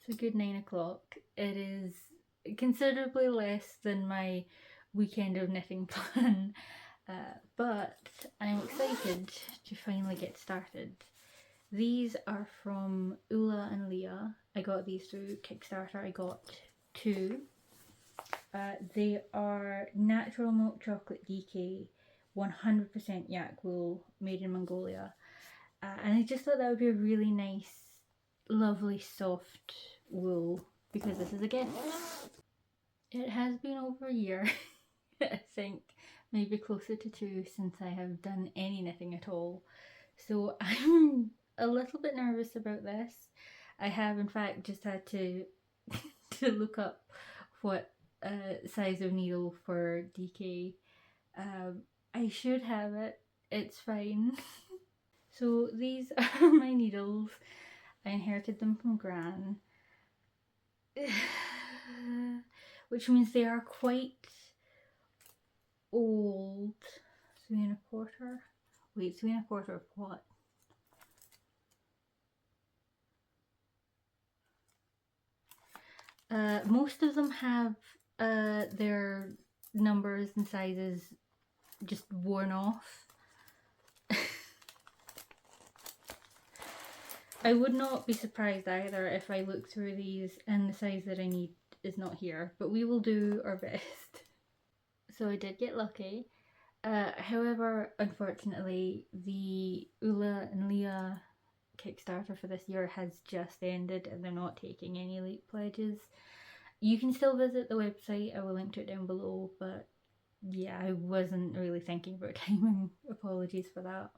It's a good 9 o'clock. It is considerably less than my weekend of knitting plan, but I'm excited to finally get started. These are from Ula and Leah. I got these through Kickstarter. I got 2. They are natural milk chocolate DK, 100% yak wool, made in Mongolia. And I just thought that would be a really nice, lovely, soft wool, because this is a gift. It has been over a year, I think, maybe closer to 2, since I have done any knitting at all. So I'm a little bit nervous about this. I have in fact just had to look up what size of needle for DK. I should have it, it's fine. So these are my needles. I inherited them from Gran, which means they are quite old. 3 1/4. Wait, 3 1/4 of what? Most of them have their numbers and sizes just worn off. I would not be surprised either if I look through these and the size that I need is not here, but we will do our best. So I did get lucky. However, unfortunately, the Ula and Leah Kickstarter for this year has just ended and they're not taking any late pledges. You can still visit the website, I will link to it down below, but yeah, I wasn't really thinking about timing. Apologies for that.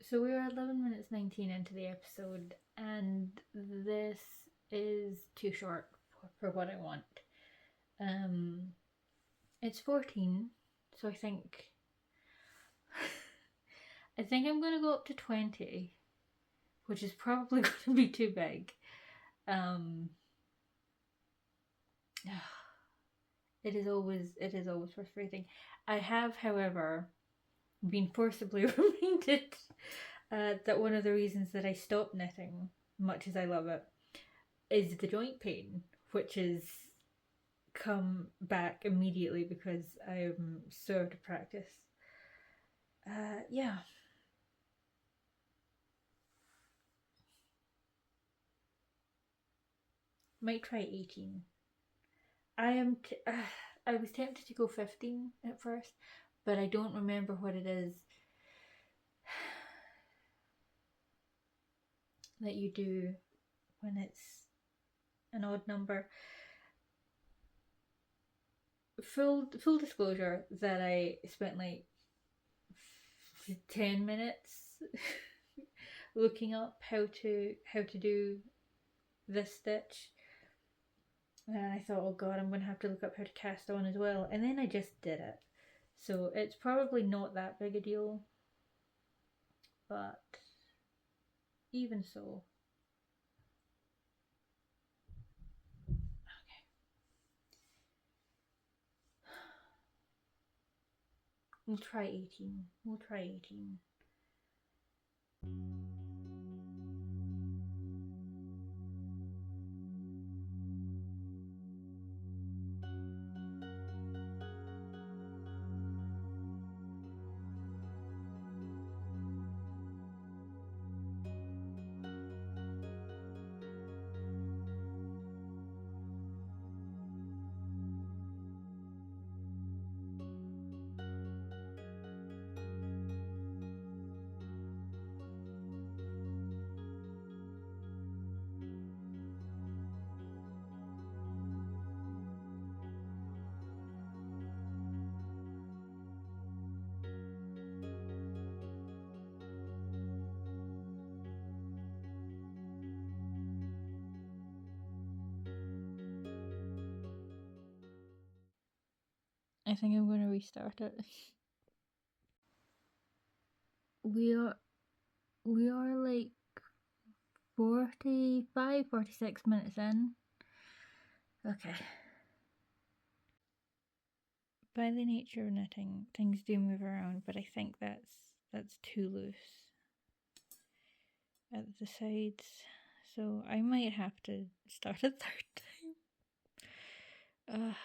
So we are 11 minutes 19 into the episode, and this is too short for what I want. It's 14, so I think I'm gonna go up to 20, which is probably going to be too big. It is always frustrating. I have, however, been forcibly reminded that one of the reasons that I stopped knitting, much as I love it, is the joint pain, which has come back immediately because I am so out of practice. Yeah. Might try 18. I am I was tempted to go 15 at first, but I don't remember what it is that you do when it's an odd number. Full disclosure that I spent like 10 minutes looking up how to do this stitch, and I thought, oh god, I'm gonna have to look up how to cast on as well, and then I just did it. So it's probably not that big a deal, but even so. Okay. We'll try 18. We'll try 18. I think I'm gonna restart it. We are like 45, 46 minutes in. Okay. By the nature of knitting, things do move around, but I think that's too loose at the sides. So I might have to start a third time.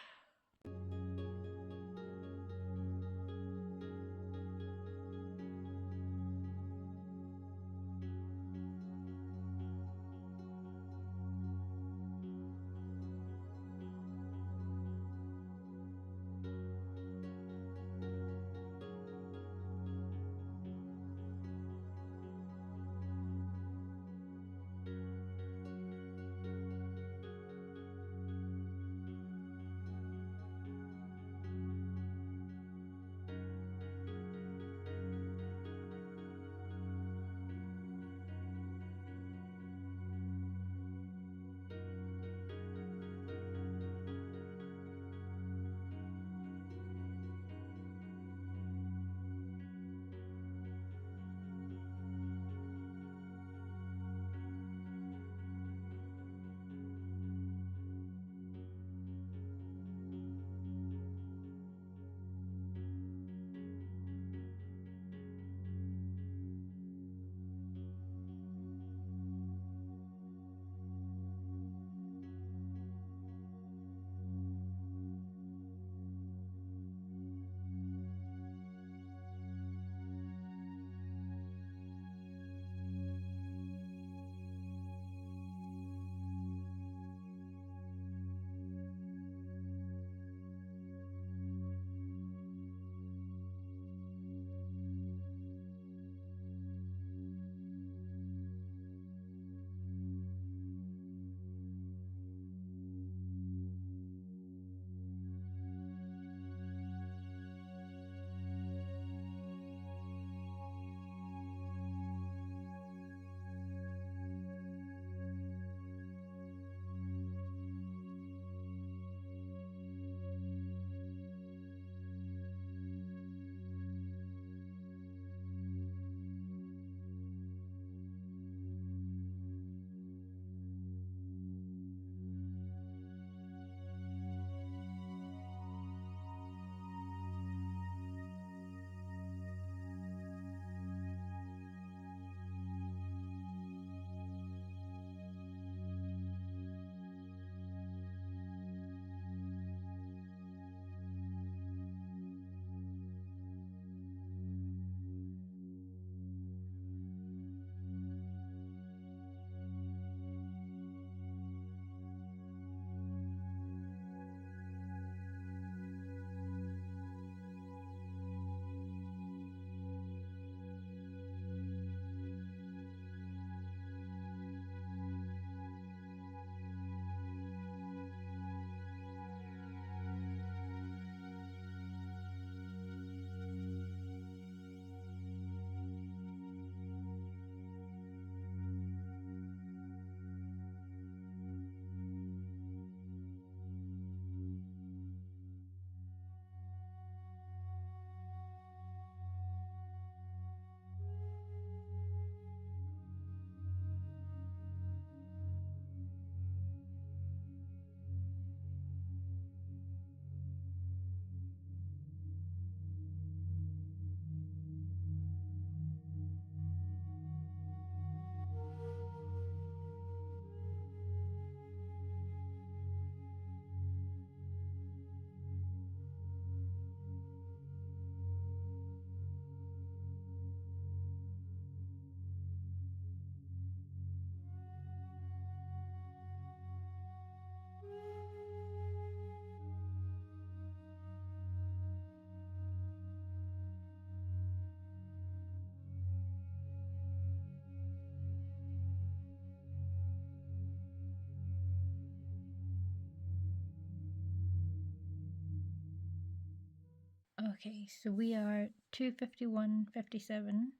Okay, so we are 2:51:57.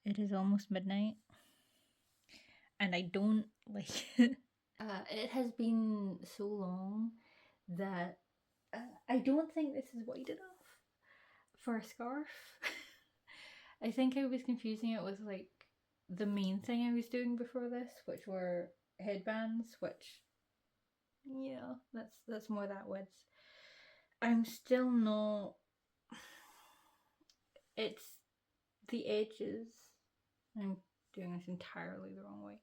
It is almost midnight. And I don't like it. It has been so long that I don't think this is wide enough for a scarf. I think I was confusing it with like the main thing I was doing before this, which were headbands, which yeah, that's more that width. I'm still not. It's the edges. I'm doing this entirely the wrong way.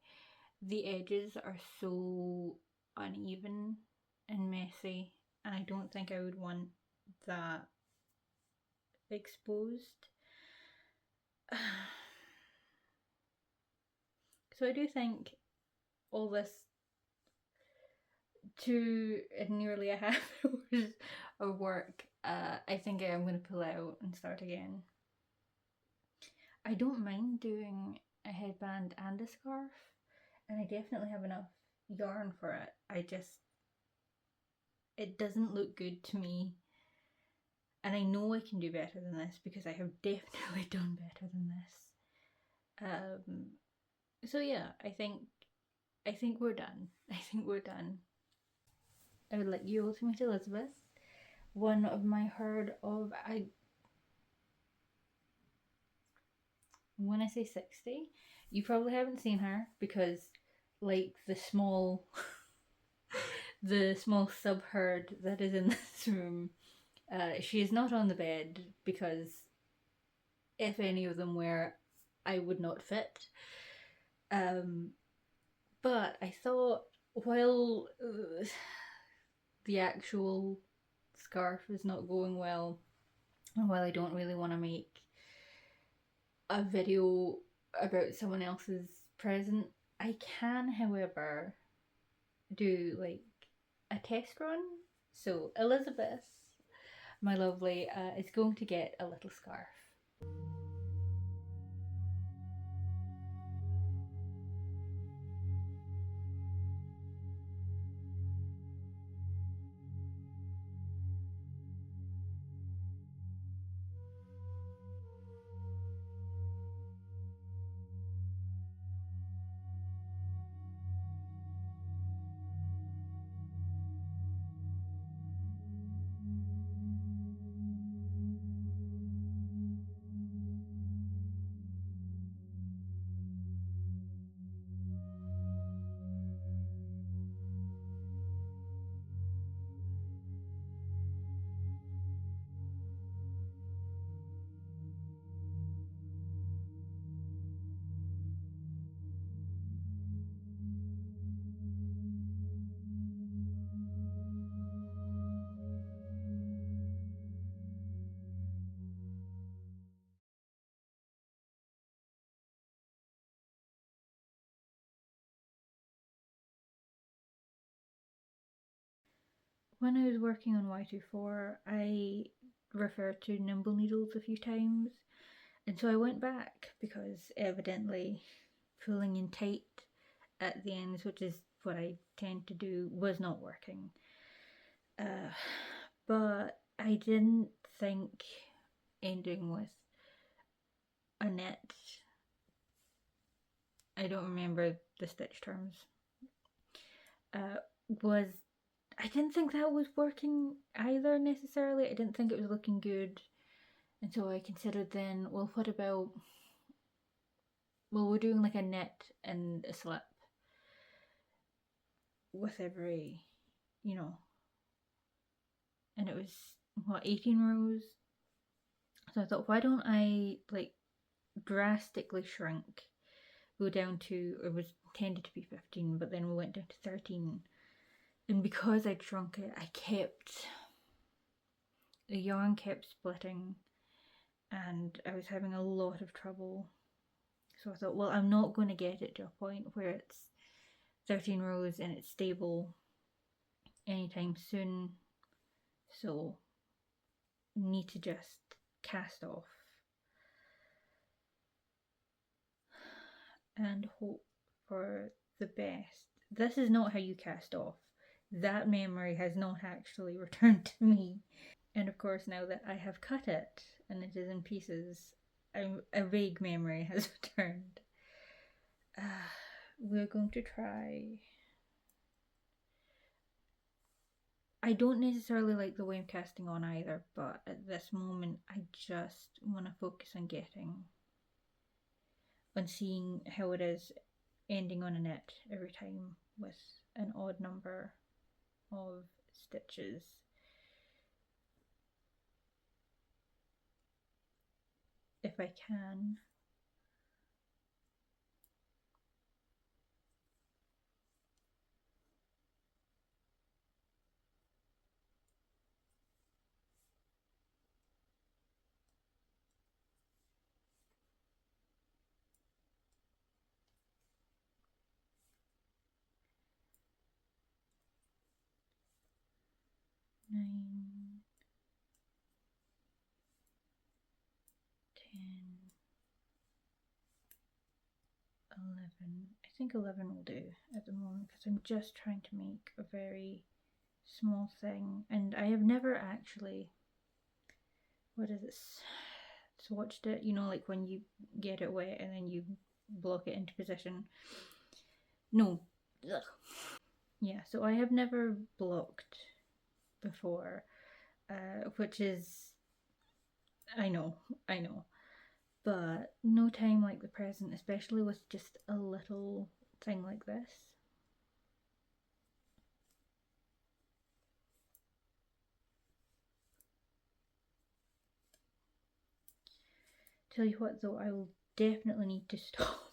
The edges are so uneven and messy, and I don't think I would want that exposed. So I do think all this nearly a half hours of work, I think I am going to pull out and start again. I don't mind doing a headband and a scarf, and I definitely have enough yarn for it. It doesn't look good to me. And I know I can do better than this because I have definitely done better than this. So yeah, I think we're done. I think we're done. I would like you all to meet Elizabeth, one of my herd of when I say 60, you probably haven't seen her because like the small sub herd that is in this room, she is not on the bed because if any of them were, I would not fit. But I thought while the actual scarf is not going well, and while I don't really want to make a video about someone else's present, I can, however, do like a test run. So Elizabeth, my lovely, is going to get a little scarf. When I was working on Y24, I referred to nimble needles a few times, and so I went back because evidently pulling in tight at the ends, which is what I tend to do, was not working. But I didn't think ending with a net, I don't remember the stitch terms, was, I didn't think that was working either necessarily. I didn't think it was looking good. And so I considered then, well, what about, well, we're doing like a knit and a slip with every, and it was, what, 18 rows? So I thought, why don't I like drastically shrink, go down to, it was intended to be 15, but then we went down to 13. And because I'd shrunk it, the yarn kept splitting and I was having a lot of trouble. So I thought, well, I'm not going to get it to a point where it's 13 rows and it's stable anytime soon. So need to just cast off and hope for the best. This is not how you cast off. That memory has not actually returned to me. And of course, now that I have cut it and it is in pieces, a vague memory has returned. We're going to try. I don't necessarily like the way I'm casting on either, but at this moment, I just want to focus on seeing how it is ending on a knit every time with an odd number of stitches. If I can. Nine, 10, 11. I think 11 will do at the moment because I'm just trying to make a very small thing, and I have never actually, what is it, swatched it, you know, like when you get it wet and then you block it into position. No. Ugh. Yeah, so I have never blocked before, which is, I know, but no time like the present, especially with just a little thing like this. Tell you what though, I will definitely need to stop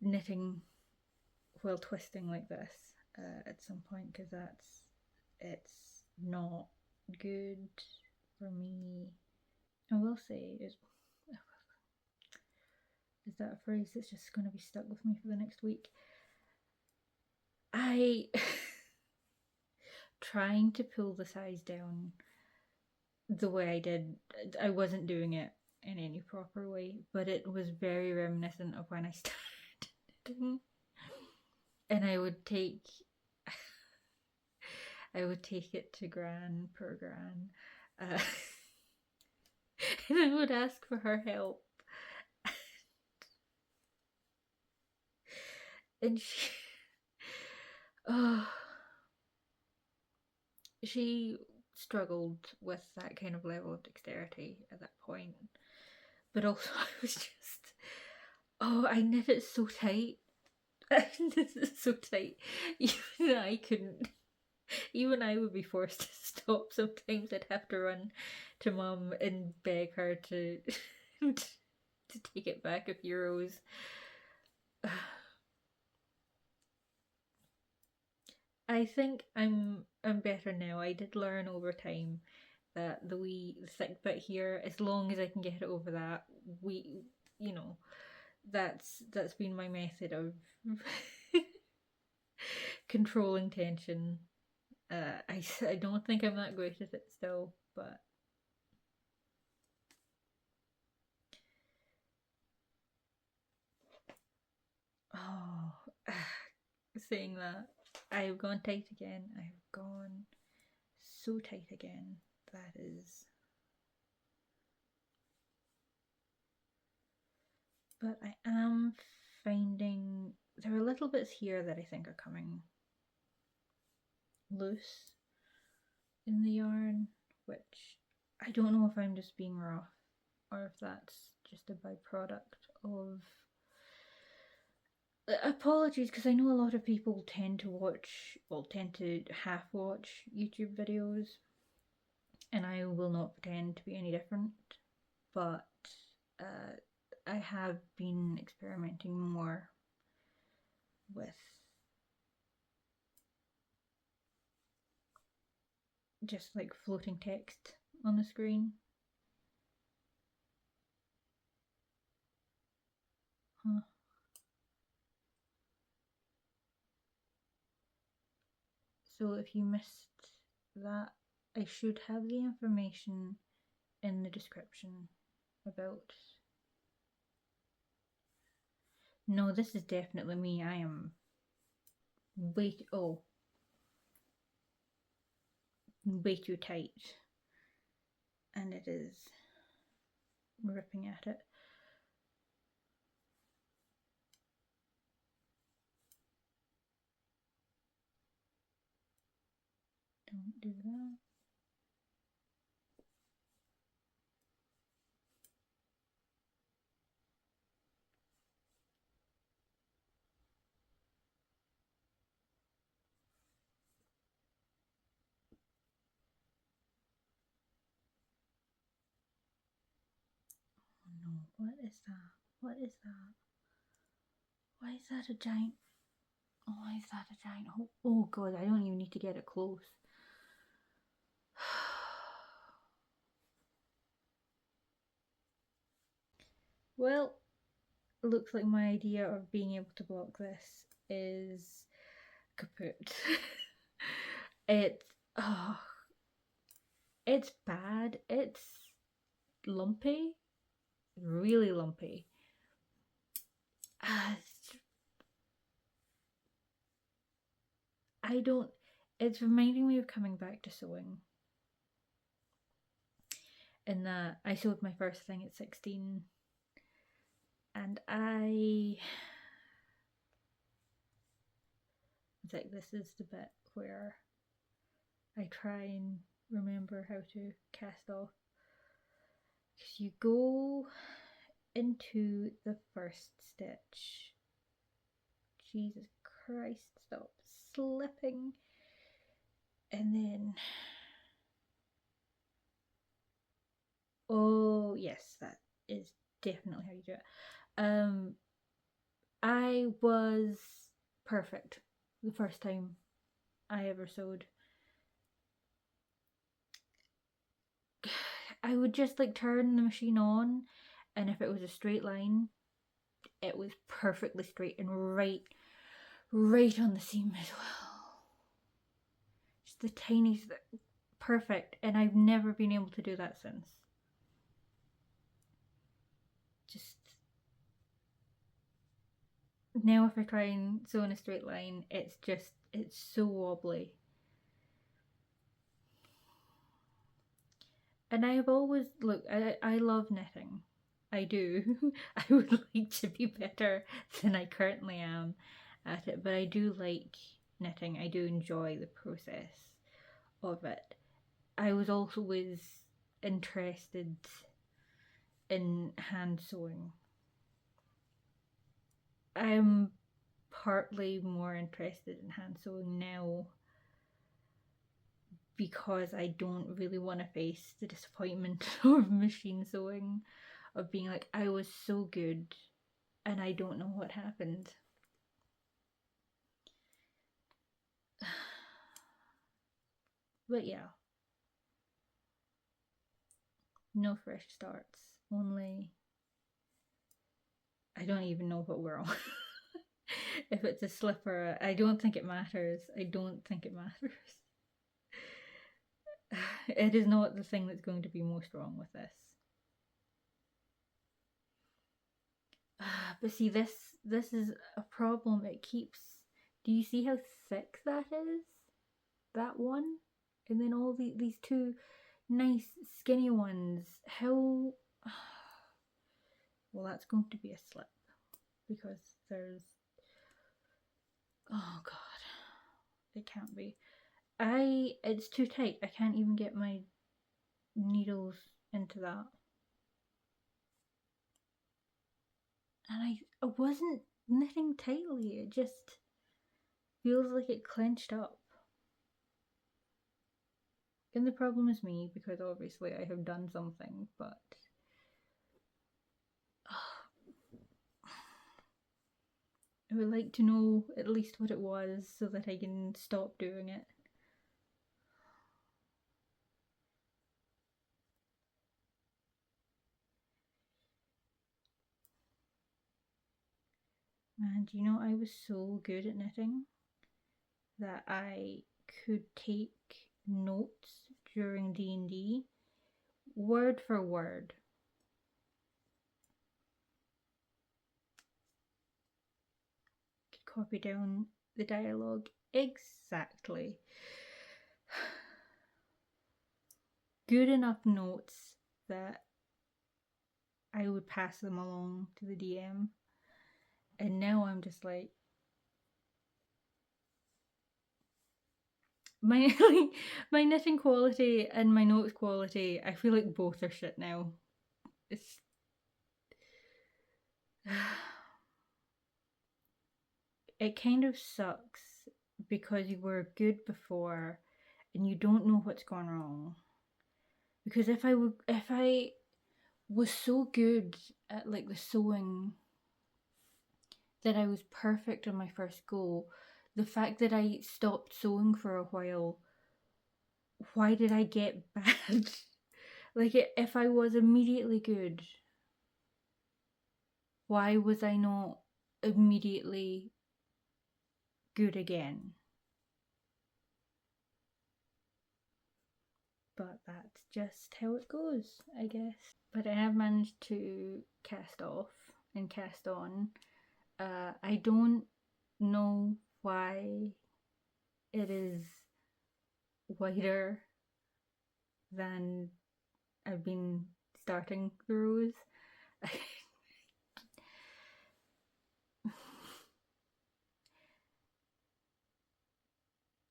knitting while twisting like this at some point, because it's not good for me. I will say is that a phrase that's just going to be stuck with me for the next week? I trying to pull the size down the way I did, I wasn't doing it in any proper way, but it was very reminiscent of when I started knitting. And I would take it to Gran per Gran, and I would ask for her help, and she struggled with that kind of level of dexterity at that point. But also, I was just, I knit it so tight. I knit it so tight. Even I would be forced to stop. Sometimes I'd have to run to Mum and beg her to to take it back a few rows. I think I'm better now. I did learn over time that the thick bit here, as long as I can get it over that, that's been my method of controlling tension. I don't think I'm that great at it still, but saying that, I've gone tight again. I've gone so tight again. That is. But I am finding there are little bits here that I think are coming loose in the yarn, which I don't know if I'm just being rough or if that's just a byproduct of. Apologies, because I know a lot of people tend to half watch YouTube videos, and I will not pretend to be any different, but I have been experimenting more with just like floating text on the screen. So if you missed that, I should have the information in the description about. No, this is definitely me. I am. Wait. Oh. way too tight, and it is ripping at it. Don't do that. Oh no, what is that? What is that? Why is that a giant? Why is that a giant hole? Oh god, I don't even need to get it close. Well, it looks like my idea of being able to block this is kaput. It's it's bad. It's lumpy, really lumpy. I don't. It's reminding me of coming back to sewing. In that I sewed my first thing at 16, and I was like, this is the bit where I try and remember how to cast off. Because you go into the first stitch. Jesus Christ, stop slipping. And then, oh yes, that is definitely how you do it. I was perfect the first time I ever sewed. I would just like turn the machine on, and if it was a straight line, it was perfectly straight and right on the seam as well. Just the tiniest, perfect, and I've never been able to do that since. Just now, if I try and sew in a straight line, it's so wobbly. And I've always, look, I love knitting. I do. I would like to be better than I currently am at it, but I do like knitting. I do enjoy the process of it. I was always interested in hand sewing. I'm partly more interested in hand sewing now because I don't really want to face the disappointment of machine sewing, of being like, I was so good and I don't know what happened. But yeah, no fresh starts, only I don't even know what we're on. If it's a slipper, I don't think it matters. I don't think it matters. It is not the thing that's going to be most wrong with this. But see, this is a problem. It keeps. Do you see how thick that is? That one, and then all these two nice skinny ones. How? Well, that's going to be a slip because there's. Oh god, it can't be. It's too tight. I can't even get my needles into that. And I wasn't knitting tightly. It just feels like it clenched up. And the problem is me, because obviously I have done something, but I would like to know at least what it was so that I can stop doing it. And you know, I was so good at knitting that I could take notes during D&D word for word. Could copy down the dialogue exactly. good enough notes that I would pass them along to the DM. And now I'm just like, my my knitting quality and my notes quality, I feel like both are shit now. It's it kind of sucks because you were good before and you don't know what's gone wrong. Because if I was so good at like the sewing that I was perfect on my first go, the fact that I stopped sewing for a while, why did I get bad? Like, if I was immediately good, why was I not immediately good again? But that's just how it goes, I guess. But I have managed to cast off and cast on. I don't know why it is wider than I've been starting the rows.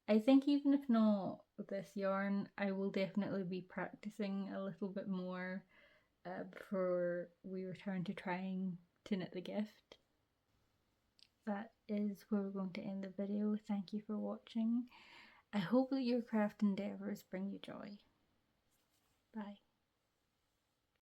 I think even if not this yarn, I will definitely be practicing a little bit more before we return to trying to knit the gift. That is where we're going to end the video. Thank you for watching. I hope that your craft endeavours bring you joy. Bye.